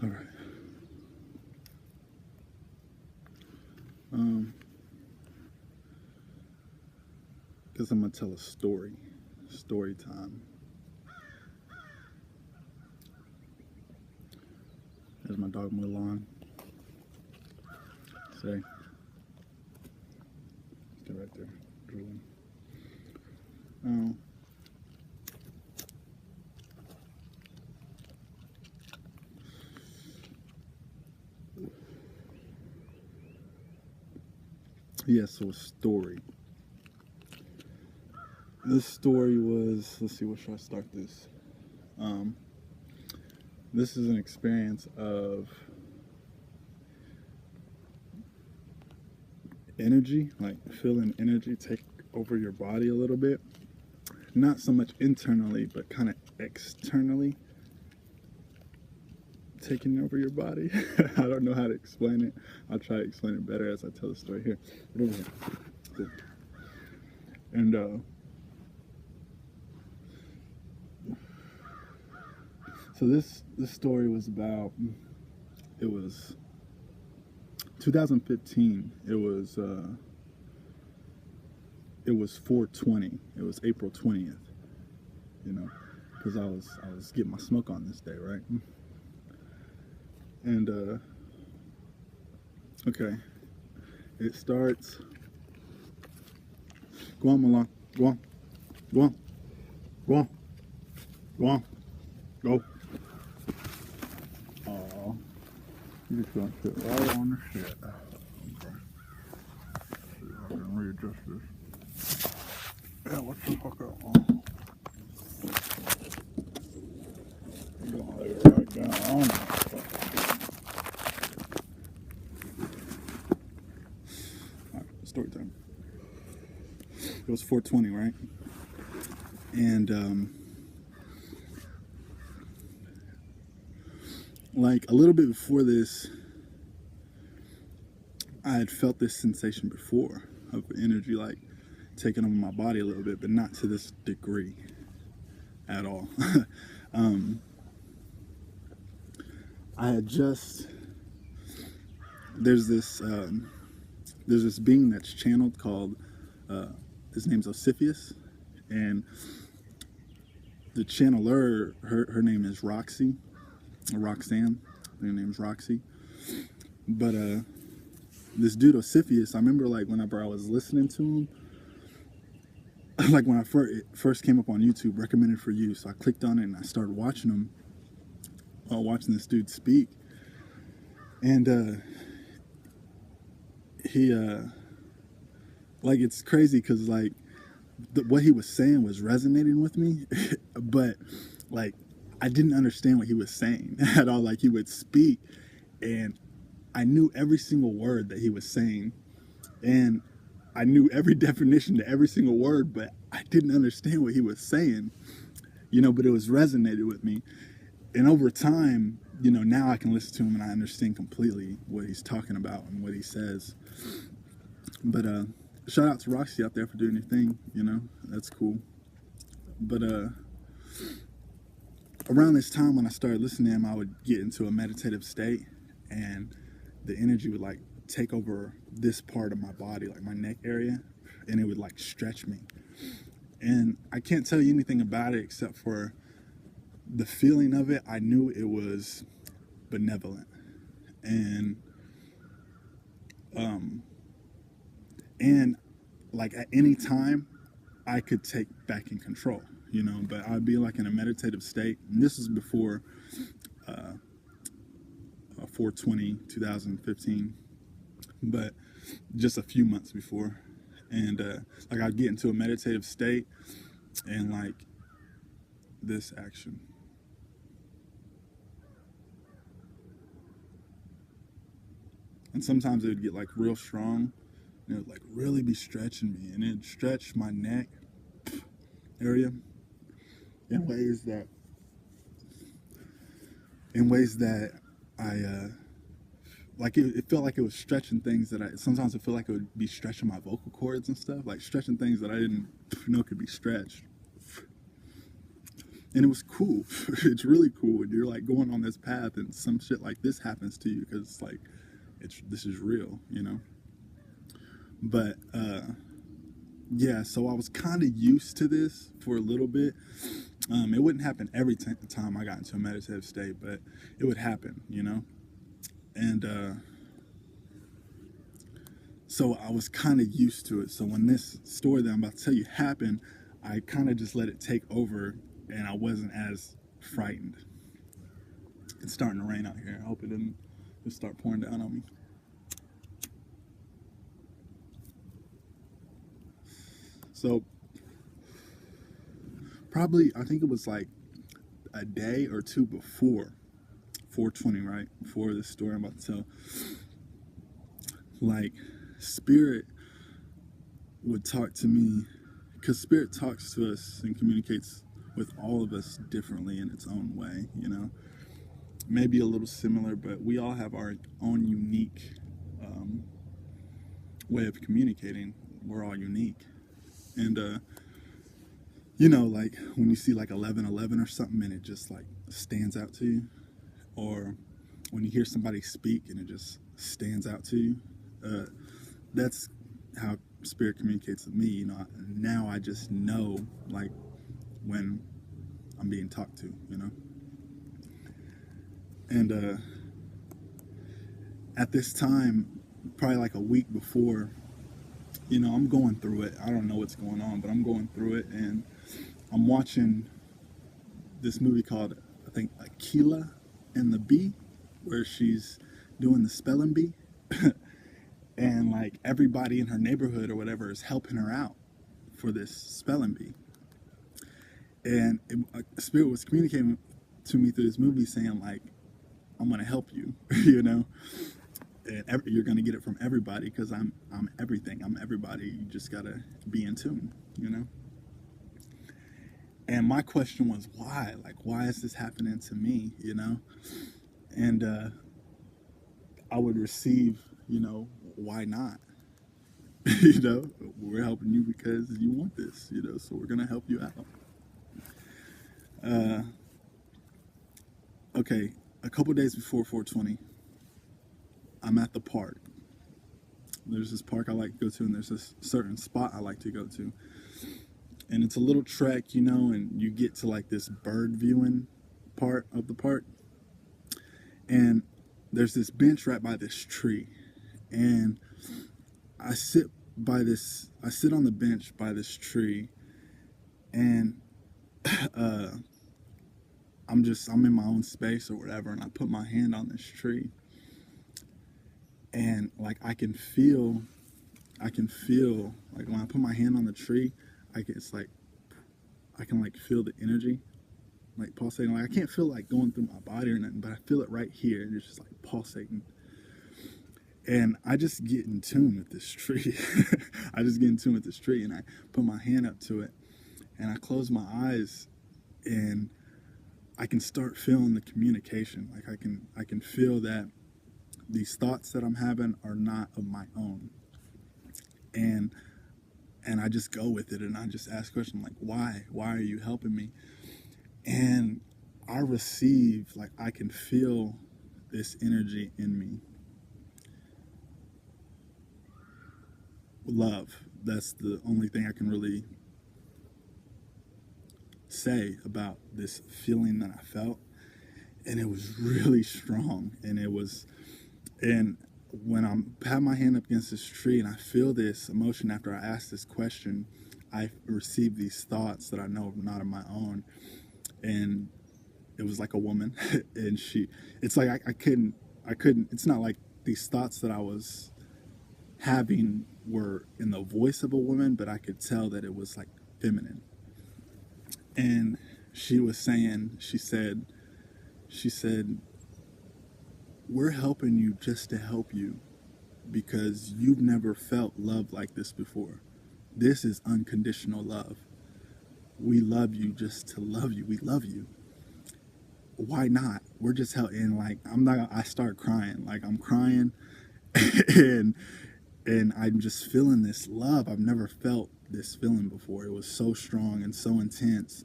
All right. Guess I'm gonna tell a story. Story time. There's my dog Mulan. Say. Stay right there. Drooling. Oh. Yeah, so a story. This story was, let's see, where should I start this? This is an experience of energy, like feeling energy take over your body a little bit. Not so much internally, but kind of externally taking over your body. I don't know how to explain it. I'll try to explain it better as I tell the story here. Right over here. And so this story was about, it was 2015. It was 4/20. It was April 20th. You know, because I was getting my smoke on this day, right? And okay, it starts. Go on, Milan. Go on. Go on. Go on. Go on. Go. Aw. You just gonna sit right on the shit. Okay. See if I can readjust this. Yeah, what the fuck up, man? You're gonna lay it right down on it. Alright, story time. It was 4/20, right? And like a little bit before this, I had felt this sensation before of energy like taking over my body a little bit, but not to this degree at all. I had just, there's this being that's channeled called, his name's Osifius, and the channeler, her name is Roxanne. Her name's Roxy. But this dude Osifius, I remember like whenever I was listening to him, like when I first came up on YouTube, recommended for you, so I clicked on it and I started watching him, watching this dude speak, and he like, it's crazy because like what he was saying was resonating with me, but like I didn't understand what he was saying at all. Like he would speak and I knew every single word that he was saying, and I knew every definition to every single word, but I didn't understand what he was saying, you know, but it was resonated with me. And over time, you know, now I can listen to him and I understand completely what he's talking about and what he says. But shout out to Roxy out there for doing your thing, you know, that's cool. But around this time when I started listening to him, I would get into a meditative state and the energy would like take over this part of my body, like my neck area, and it would like stretch me. And I can't tell you anything about it except for the feeling of it. I knew it was benevolent, and like at any time I could take back in control, you know, but I'd be like in a meditative state. And this is before 4/20/2015, but just a few months before. And like I'd get into a meditative state and like this action. And sometimes it would get like real strong and it would like really be stretching me, and it'd stretch my neck area in ways that I like it felt like it was stretching things that sometimes I feel like it would be stretching my vocal cords and stuff, like stretching things that I didn't know could be stretched. And it was cool. It's really cool when you're like going on this path and some shit like this happens to you, because it's like this is real, you know. But yeah, so I was kind of used to this for a little bit. It wouldn't happen every time I got into a meditative state, but it would happen, you know. And so I was kind of used to it. So when this story that I'm about to tell you happened, I kind of just let it take over, and I wasn't as frightened. It's starting to rain out here. I hope it didn't just start pouring down on me. So probably, I think it was like a day or two before 420, right? Before this story I'm about to tell. Like, Spirit would talk to me, because Spirit talks to us and communicates with all of us differently in its own way, you know. Maybe a little similar, but we all have our own unique way of communicating. We're all unique. And, you know, like when you see like 11:11 or something and it just like stands out to you, or when you hear somebody speak and it just stands out to you, that's how Spirit communicates with me. You know, now I just know like when I'm being talked to, you know. And at this time, probably like a week before, you know, I'm going through it. I don't know what's going on, but I'm going through it, and I'm watching this movie called, I think, Akila and the Bee, where she's doing the spelling bee. And like everybody in her neighborhood or whatever is helping her out for this spelling bee. And Spirit was communicating to me through this movie saying like, I'm going to help you, you know, and you're going to get it from everybody, because I'm everything. I'm everybody. You just got to be in tune, you know. And my question was, why? Like, why is this happening to me, you know? And I would receive, you know, why not? You know, we're helping you because you want this, you know, so we're going to help you out. Okay, a couple days before 420, I'm at the park. There's this park I like to go to, and there's this certain spot I like to go to. And it's a little trek, you know, and you get to like this bird viewing part of the park. And there's this bench right by this tree. And I sit on the bench by this tree, and I'm in my own space or whatever, and I put my hand on this tree, and like I can feel like when I put my hand on the tree, it's like I can like feel the energy like pulsating. Like I can't feel like going through my body or nothing, but I feel it right here, and it's just like pulsating. And I just get in tune with this tree. I just get in tune with this tree, and I put my hand up to it, and I close my eyes, and I can start feeling the communication. Like I can feel that these thoughts that I'm having are not of my own. And I just go with it, and I just ask questions like, why are you helping me? And I receive, like, I can feel this energy in me. Love. That's the only thing I can really say about this feeling that I felt. And it was really strong. And when I have my hand up against this tree and I feel this emotion after I ask this question, I receive these thoughts that I know are not of my own. And it was like a woman. And it's like I couldn't, it's not like these thoughts that I was having were in the voice of a woman, but I could tell that it was like feminine. And she said, we're helping you just to help you, because you've never felt love like this before. This is unconditional love. We love you just to love you. We love you. Why not? We're just helping. Like, I start crying. Like, I'm crying and I'm just feeling this love. I've never felt this feeling before. It was so strong and so intense.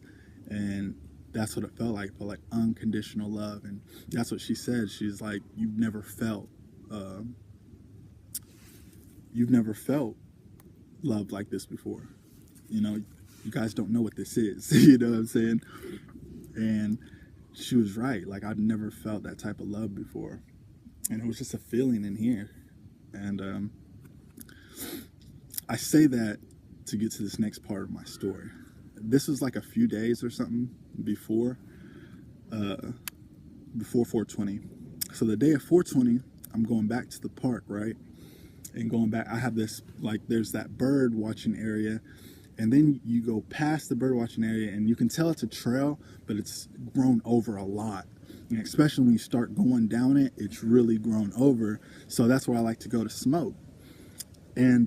And that's what it felt like unconditional love. And that's what she said. She's like, uh, you've never felt love like this before. You know, you guys don't know what this is. You know what I'm saying? And she was right. Like, I'd never felt that type of love before, and it was just a feeling in here. And I say that to get to this next part of my story. This was like a few days or something uh, before 420. So the day of 420, I'm going back to the park, right? And going back, I have this, like, there's that bird watching area, and then you go past the bird watching area, and you can tell it's a trail, but it's grown over a lot. And especially when you start going down it, it's really grown over. So that's where I like to go to smoke. And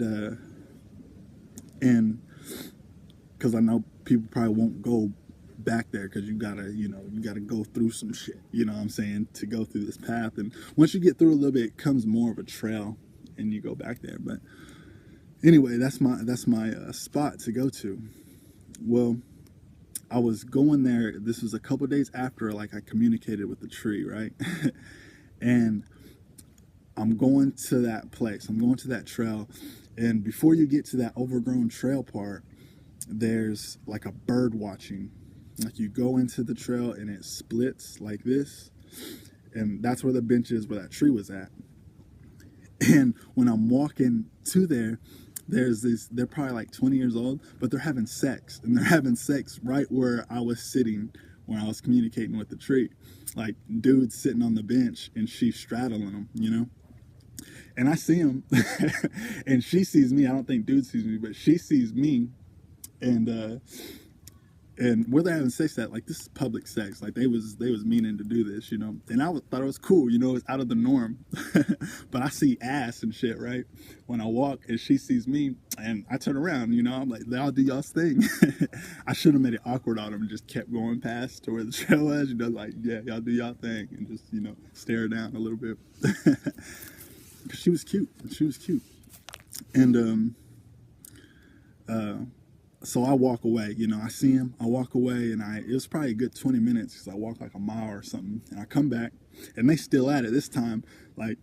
because I know people probably won't go back there, because you gotta go through some shit, you know what I'm saying, to go through this path. And once you get through a little bit, it becomes more of a trail, and you go back there. But anyway, that's my spot to go to. Well, I was going there. This was a couple days after, like, I communicated with the tree, right? And I'm going to that place. I'm going to that trail. And before you get to that overgrown trail part, there's like a bird watching. Like, you go into the trail and it splits like this. And that's where the bench is, where that tree was at. And when I'm walking to there, they're probably like 20 years old, but they're having sex. And they're having sex right where I was sitting when I was communicating with the tree. Like, dude's sitting on the bench and she's straddling him, you know? And I see him, and she sees me. I don't think dude sees me, but she sees me. And where they're having sex at, like, this is public sex. Like, they was meaning to do this, you know. And thought it was cool, you know, it's out of the norm. But I see ass and shit, right? When I walk, and she sees me, and I turn around, you know, I'm like, y'all do y'all's thing. I should have made it awkward on them and just kept going past to where the trail was, you know, like, yeah, y'all do y'all thing, and just, you know, stare down a little bit. She was cute. And so I walk away, you know, I see him, I walk away, and it was probably a good 20 minutes, because I walked like a mile or something, and I come back, and they still at it this time. Like,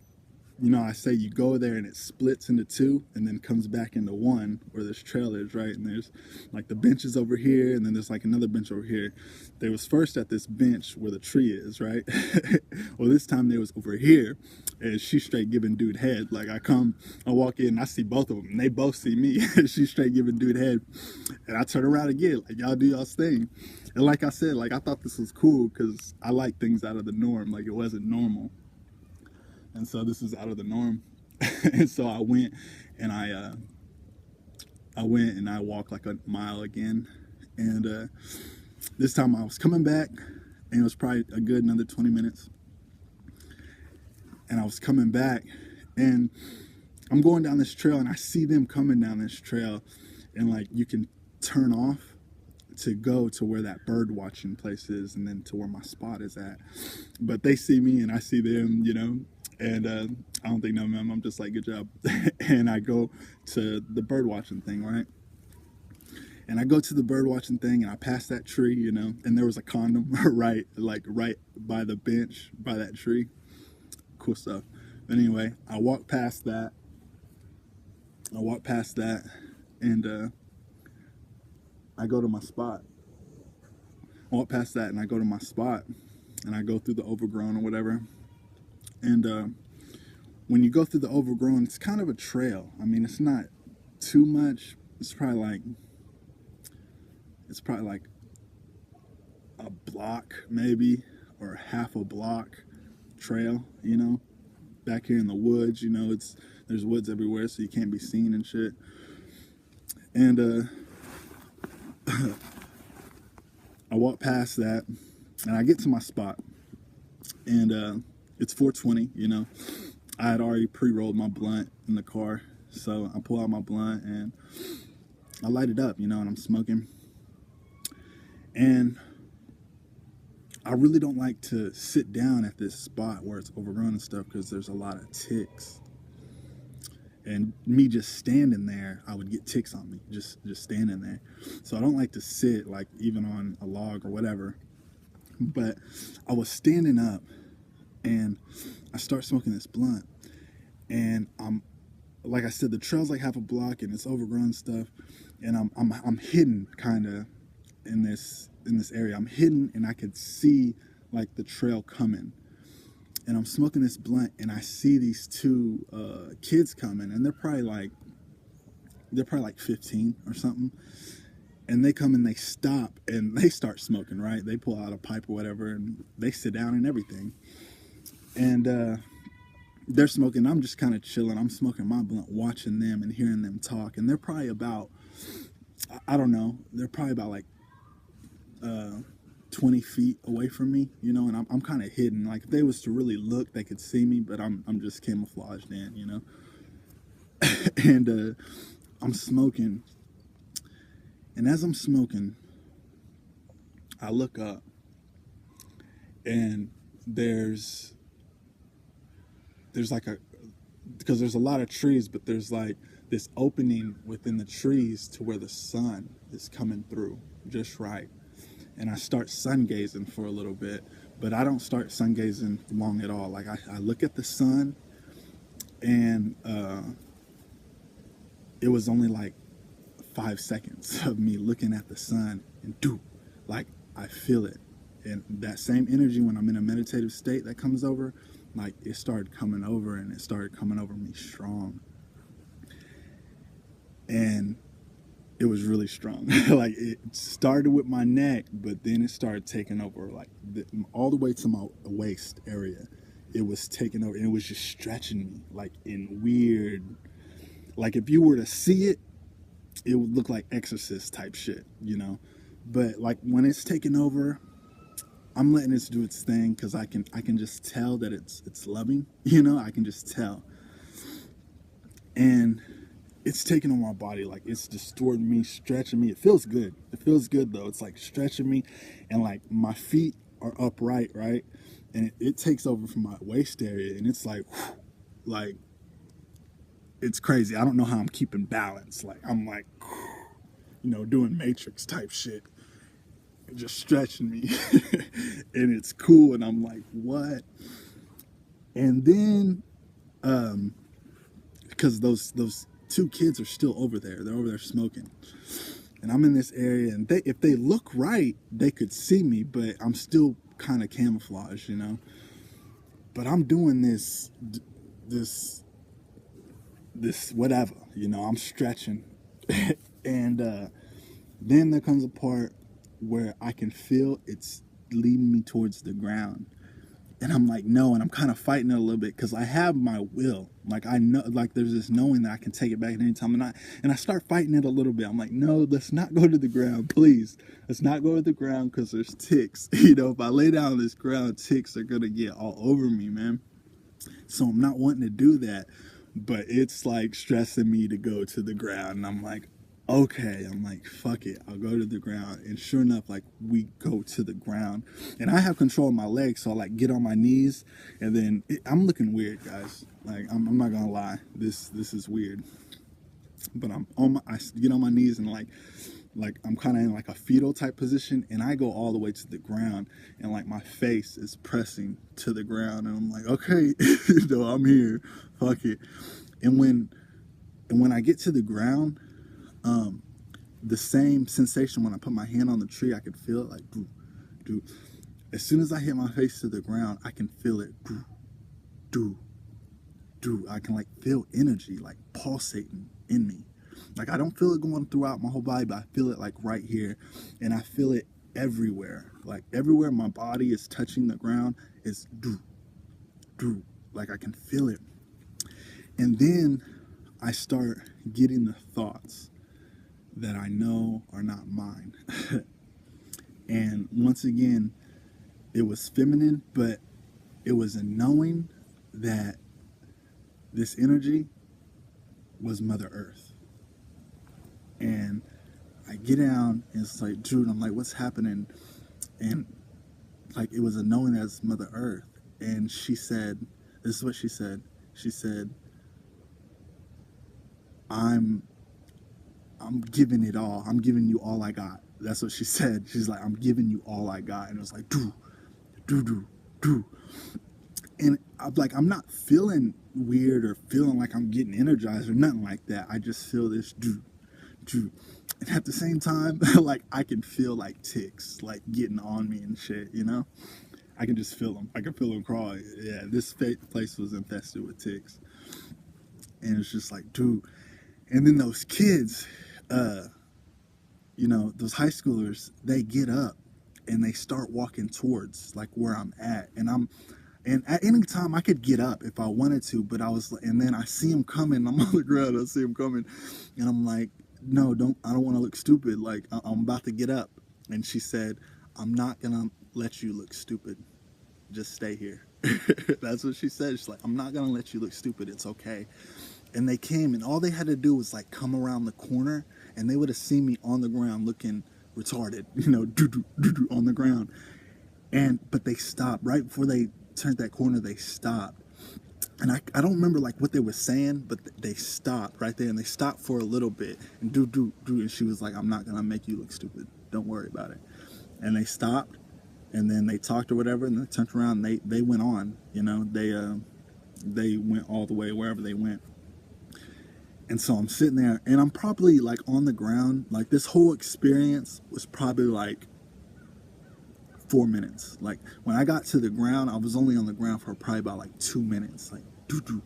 you know, I say you go there and it splits into two and then comes back into one where this trail is, right? And there's like the benches over here, and then there's like another bench over here. They was first at this bench where the tree is, right? Well, this time they was over here, and she's straight giving dude head. Like, I walk in, and I see both of them, and they both see me. She's straight giving dude head, and I turn around again, like, y'all do y'all's thing. And like I said, like, I thought this was cool because I like things out of the norm. Like, it wasn't normal. And so this is out of the norm. And so I went and I walked like a mile again. And this time I was coming back, and it was probably a good another 20 minutes. And I was coming back, and I'm going down this trail, and I see them coming down this trail, and like, you can turn off to go to where that bird watching place is, and then to where my spot is at. But they see me and I see them, you know. And I don't think no, ma'am. I'm just like, good job. And I go to the bird watching thing, right? And I go to the bird watching thing, and I pass that tree, you know, and there was a condom right by the bench, by that tree. Cool stuff. But anyway, I walk past that, and I go to my spot. I walk past that, and I go to my spot, and I go through the overgrown or whatever. And when you go through the overgrown, it's kind of a trail. I mean, it's not too much. It's probably like a block maybe, or half a block trail, you know. Back here in the woods, you know, there's woods everywhere, so you can't be seen and shit. And I walk past that, and I get to my spot, and it's 420, you know. I had already pre-rolled my blunt in the car, so I pull out my blunt and I light it up, you know, and I'm smoking. And I really don't like to sit down at this spot where it's overgrown and stuff, because there's a lot of ticks. And me just standing there, I would get ticks on me, just standing there. So I don't like to sit, like, even on a log or whatever. But I was standing up and I start smoking this blunt, and I'm like I said, the trail's like half a block and it's overgrown stuff, and I'm hidden kind of in this area. I'm hidden and I could see like the trail coming, and I'm smoking this blunt and I see these two kids coming, and they're probably like 15 or something, and they come and they stop and they start smoking, right? They pull out a pipe or whatever and they sit down and everything, and they're smoking. I'm just kind of chilling. I'm smoking my blunt, watching them and hearing them talk, and they're probably about, I don't know, they're probably about like 20 feet away from me, and I'm kind of hidden. Like if they was to really look, they could see me, but I'm just camouflaged in. And I'm smoking, and as I'm smoking, I look up, and there's like because there's a lot of trees, but there's like this opening within the trees to where the sun is coming through just right. And I start sun gazing for a little bit, but I don't start sun gazing long at all. Like I look at the sun, and it was only like 5 seconds of me looking at the sun, and like I feel it. And that same energy when I'm in a meditative state that comes over, like it started coming over, and it started coming over me strong. And it was really strong. Like it started with my neck, but then it started taking over like all the way to my waist area. It was taking over, and it was just stretching me like in weird, like if you were to see it, it would look like Exorcist type shit. But like when it's taking over, I'm letting it do its thing, because I can just tell that it's loving. I can just tell, and it's taking on my body. Like it's distorting me, stretching me. It feels good. It feels good though. It's like stretching me, and like my feet are upright, right? And it takes over from my waist area, and it's like it's crazy. I don't know how I'm keeping balance. Like I'm like, doing Matrix type shit, just stretching me, and it's cool. And I'm like, what? And then, because those two kids are still over there. They're over there smoking, and I'm in this area. And if they look right, they could see me, but I'm still kind of camouflaged, But I'm doing this whatever, I'm stretching, and then there comes a part where I can feel it's leading me towards the ground. And I'm like, no, and I'm kind of fighting it a little bit, because I have my will. Like I know, like there's this knowing that I can take it back at any time. And I start fighting it a little bit. I'm like, no, let's not go to the ground, please. Let's not go to the ground, because there's ticks. If I lay down on this ground, ticks are gonna get all over me, man. So I'm not wanting to do that, but it's like stressing me to go to the ground. And I'm like, okay, I'm like, fuck it, I'll go to the ground. And sure enough, like we go to the ground, and I have control of my legs, so I like get on my knees, and then I'm looking weird, guys. Like I'm not gonna lie, this is weird. But I get on my knees, and like I'm kind of in like a fetal type position, and I go all the way to the ground, and like my face is pressing to the ground, and I'm like, okay, I'm here, fuck it. And when I get to the ground, the same sensation when I put my hand on the tree, I could feel it like do. As soon as I hit my face to the ground, I can feel it do. I can like feel energy like pulsating in me. Like I don't feel it going throughout my whole body, but I feel it like right here, and I feel it everywhere. Like everywhere my body is touching the ground is do. Like I can feel it. And then I start getting the thoughts that I know are not mine. And once again, it was feminine, but it was a knowing that this energy was Mother Earth. And I get down, and it's like, dude, I'm like, what's happening? And like, it was a knowing as Mother Earth. And she said, this is what she said. She said, I'm giving it all. I'm giving you all I got. That's what she said. She's like, I'm giving you all I got. And it was like, dude. do, do, do. And I'm not feeling weird or feeling like I'm getting energized or nothing like that. I just feel this do, do. And at the same time, like I can feel like ticks like getting on me and shit, you know? I can just feel them. I can feel them crawling. Yeah, this place was infested with ticks. And it's just like, dude. And then those kids, those high schoolers, they get up and they start walking towards like where I'm at. And at any time I could get up if I wanted to, but and then I see him coming. I'm on the ground. I see him coming, and I'm like, no, I don't want to look stupid. Like I'm about to get up. And she said, I'm not gonna let you look stupid. Just stay here. That's what she said. She's like, I'm not gonna let you look stupid. It's okay. And they came, and all they had to do was like come around the corner, and they would have seen me on the ground looking retarded, on the ground. But they stopped right before they turned that corner. They stopped, and I don't remember like what they were saying, but they stopped right there, and they stopped for a little bit, and and she was like, I'm not gonna make you look stupid. Don't worry about it. And they stopped, and then they talked or whatever, and they turned around, and they went on. They went all the way wherever they went. And so I'm sitting there, and I'm probably like on the ground. Like this whole experience was probably like 4 minutes. Like when I got to the ground, I was only on the ground for probably about like 2 minutes. Like doo doo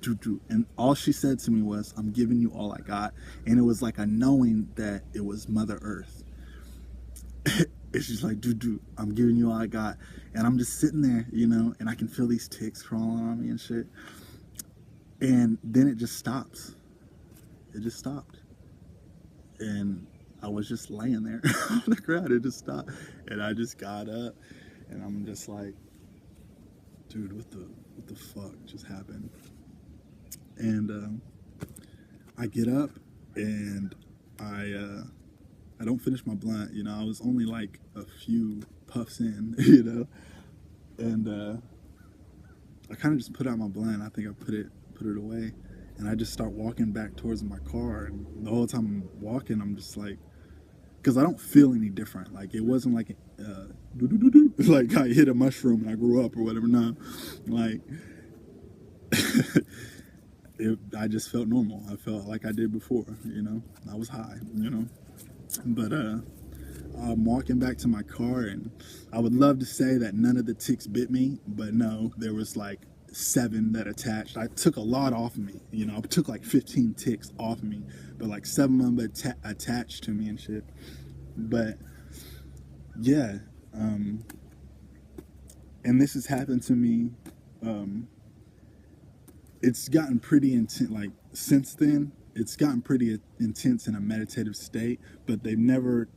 doo doo. And all she said to me was, "I'm giving you all I got." And it was like a knowing that it was Mother Earth. And she's like, doo doo, I'm giving you all I got. And I'm just sitting there, and I can feel these ticks crawling on me and shit. And then it just stops. It just stopped. And I was just laying there on the ground. It just stopped. And I just got up, and I'm just like, dude, what the fuck just happened? And I get up, and I don't finish my blunt. I was only like a few puffs in, and I kind of just put out my blunt. I think I put it away, and I just start walking back towards my car. And the whole time I'm walking, I'm just like, because I don't feel any different. Like it wasn't like like I hit a mushroom and I grew up or whatever. No, like I just felt normal. I felt like I did before. I was high. But I'm walking back to my car, and I would love to say that none of the ticks bit me, but no, there was like 7 that attached. I took a lot off of me. I took like 15 ticks off of me, but like 7 of them attached to me and shit. But yeah, and this has happened to me. It's gotten pretty intense. Like since then, it's gotten pretty intense in a meditative state, but they've never,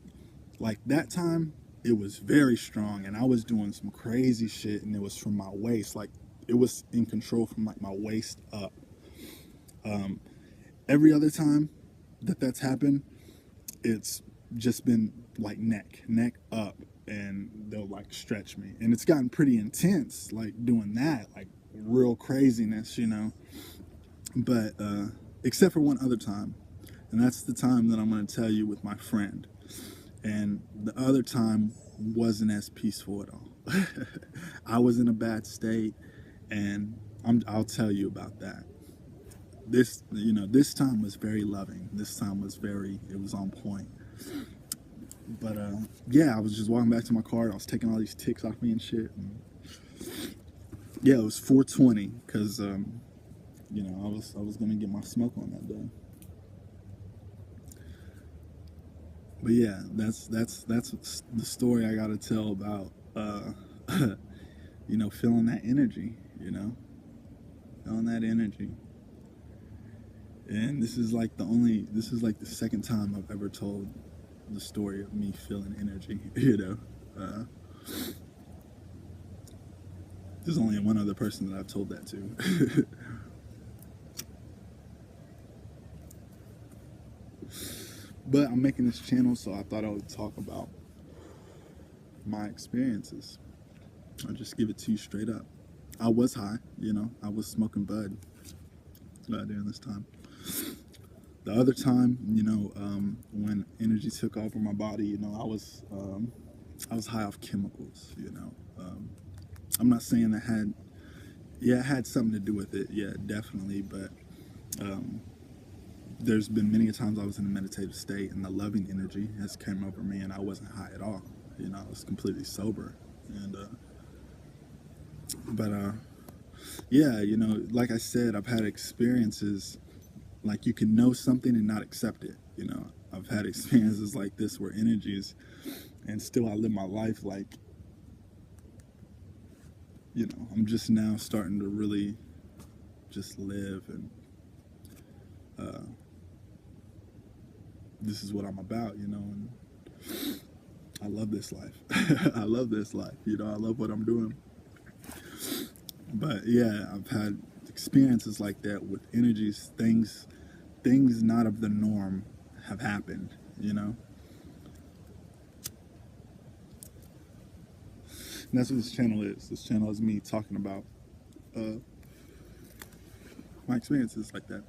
like that time, it was very strong, and I was doing some crazy shit, and it was from my waist. Like it was in control from like my waist up. Every other time that's happened, it's just been like neck up, and they'll like stretch me, and it's gotten pretty intense like doing that, like real craziness, but except for one other time, and that's the time that I'm going to tell you with my friend. And the other time wasn't as peaceful at all. I was in a bad state, and I'll tell you about that. This time was very loving. This time it was on point. But yeah, I was just walking back to my car, and I was taking all these ticks off me and shit. And yeah, it was 4:20 because I was gonna get my smoke on that day. But yeah, that's the story I gotta tell about feeling that energy, feeling that energy. And this is like the second time I've ever told the story of me feeling energy, There's only one other person that I've told that to. But I'm making this channel, so I thought I would talk about my experiences. I'll just give it to you straight up. I was high, I was smoking bud during this time. The other time, when energy took over my body, I was high off chemicals, I'm not saying that had, yeah, it had something to do with it. Yeah, definitely. But um, there's been many times I was in a meditative state and the loving energy has came over me and I wasn't high at all. You know, I was completely sober. And, but yeah, you know, like I said, I've had experiences like you can know something and not accept it. You know, I've had experiences like this where energies, and still I live my life like, you know, I'm just now starting to really just live, and uh, this is what I'm about, you know, and I love this life. I love this life, you know, I love what I'm doing. But yeah, I've had experiences like that with energies, things not of the norm have happened, you know. And that's what this channel is. This channel is me talking about uh, my experiences like that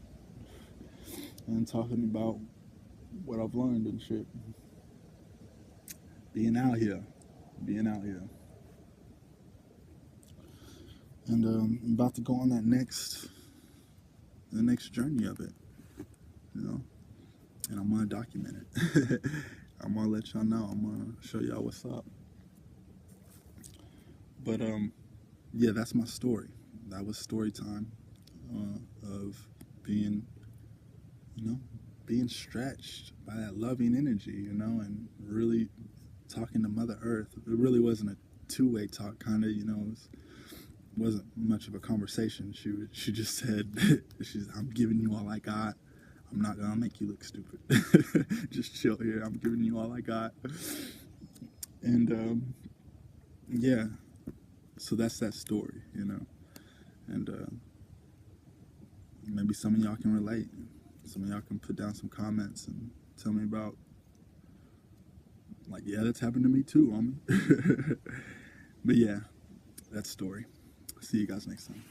and talking about what I've learned and shit. Being out here, being out here. And I'm about to go on the next journey of it, you know. And I'm gonna document it. I'm gonna let y'all know. I'm gonna show y'all what's up. But yeah, that's my story. That was story time of being, you know, being stretched by that loving energy, you know, and really talking to Mother Earth. It really wasn't a two-way talk, kind of, you know. Wasn't much of a conversation. She just said, I'm giving you all I got. I'm not gonna make you look stupid. Just chill here. I'm giving you all I got. And yeah, so that's that story, you know. And maybe some of y'all can relate. Some of y'all can put down some comments and tell me about, like, yeah, that's happened to me too, homie. But yeah, that story. See you guys next time.